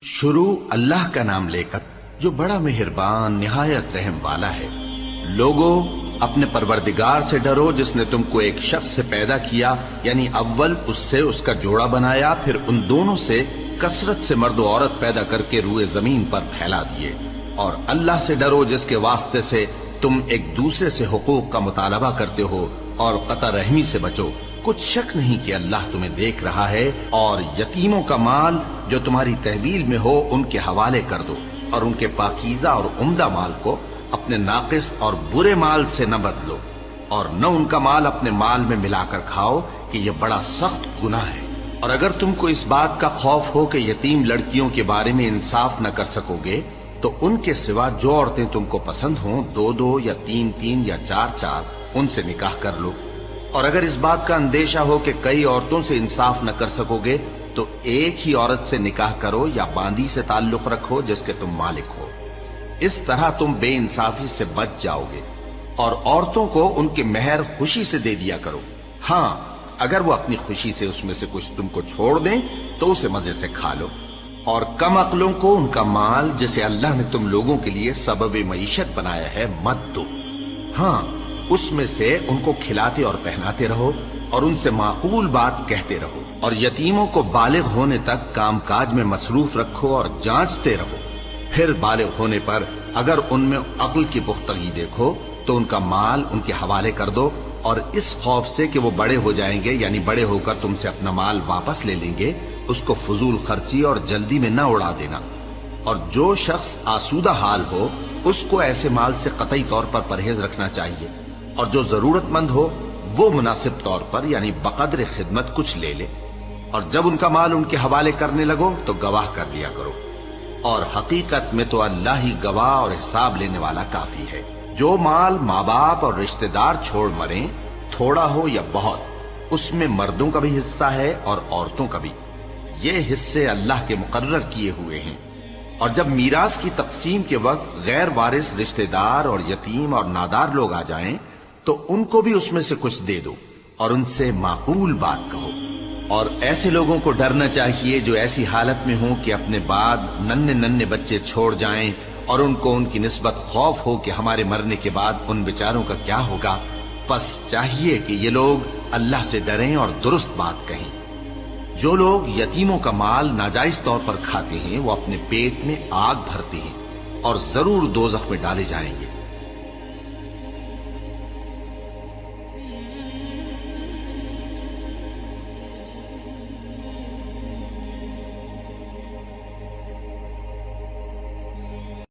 شروع اللہ کا نام لے کر جو بڑا مہربان نہایت رحم والا ہے۔ لوگو اپنے پروردگار سے ڈرو جس نے تم کو ایک شخص سے پیدا کیا، یعنی اول اس سے اس کا جوڑا بنایا، پھر ان دونوں سے کثرت سے مرد و عورت پیدا کر کے روئے زمین پر پھیلا دیے۔ اور اللہ سے ڈرو جس کے واسطے سے تم ایک دوسرے سے حقوق کا مطالبہ کرتے ہو، اور قطع رحمی سے بچو، کچھ شک نہیں کہ اللہ تمہیں دیکھ رہا ہے۔ اور یتیموں کا مال جو تمہاری تحویل میں ہو ان کے حوالے کر دو، اور ان کے پاکیزہ اور عمدہ مال کو اپنے ناقص اور برے مال سے نہ بدلو، اور نہ ان کا مال اپنے مال میں ملا کر کھاؤ کہ یہ بڑا سخت گناہ ہے۔ اور اگر تم کو اس بات کا خوف ہو کہ یتیم لڑکیوں کے بارے میں انصاف نہ کر سکو گے تو ان کے سوا جو عورتیں تم کو پسند ہوں، 2 یا 3 یا 4 ان سے نکاح کر لو۔ اور اگر اس بات کا اندیشہ ہو کہ کئی عورتوں سے انصاف نہ کر سکو گے تو ایک ہی عورت سے نکاح کرو یا باندی سے تعلق رکھو جس کے تم مالک ہو، اس طرح تم بے انصافی سے بچ جاؤ گے۔ اور عورتوں کو ان کے مہر خوشی سے دے دیا کرو، ہاں اگر وہ اپنی خوشی سے اس میں سے کچھ تم کو چھوڑ دیں تو اسے مزے سے کھا لو۔ اور کم عقلوں کو ان کا مال جسے اللہ نے تم لوگوں کے لیے سبب معیشت بنایا ہے مت دو، ہاں اس میں سے ان کو کھلاتے اور پہناتے رہو اور ان سے معقول بات کہتے رہو۔ اور یتیموں کو بالغ ہونے تک کام کاج میں مصروف رکھو اور جانچتے رہو، پھر بالغ ہونے پر اگر ان میں عقل کی پختگی دیکھو تو ان کا مال ان کے حوالے کر دو، اور اس خوف سے کہ وہ بڑے ہو جائیں گے، یعنی بڑے ہو کر تم سے اپنا مال واپس لے لیں گے، اس کو فضول خرچی اور جلدی میں نہ اڑا دینا۔ اور جو شخص آسودہ حال ہو اس کو ایسے مال سے قطعی طور پر پرہیز رکھنا چاہیے، اور جو ضرورت مند ہو وہ مناسب طور پر یعنی بقدر خدمت کچھ لے لے۔ اور جب ان کا مال ان کے حوالے کرنے لگو تو گواہ کر دیا کرو، اور حقیقت میں تو اللہ ہی گواہ اور حساب لینے والا کافی ہے۔ جو مال ماں باپ اور رشتہ دار چھوڑ مریں، تھوڑا ہو یا بہت، اس میں مردوں کا بھی حصہ ہے اور عورتوں کا بھی، یہ حصے اللہ کے مقرر کیے ہوئے ہیں۔ اور جب میراث کی تقسیم کے وقت غیر وارث رشتہ دار اور یتیم اور نادار لوگ آ جائیں تو ان کو بھی اس میں سے کچھ دے دو اور ان سے معقول بات کہو۔ اور ایسے لوگوں کو ڈرنا چاہیے جو ایسی حالت میں ہوں کہ اپنے بعد ننھے بچے چھوڑ جائیں، اور ان کو ان کی نسبت خوف ہو کہ ہمارے مرنے کے بعد ان بیچاروں کا کیا ہوگا۔ پس چاہیے کہ یہ لوگ اللہ سے ڈریں اور درست بات کہیں۔ جو لوگ یتیموں کا مال ناجائز طور پر کھاتے ہیں وہ اپنے پیٹ میں آگ بھرتے ہیں اور ضرور دوزخ میں ڈالے جائیں گے۔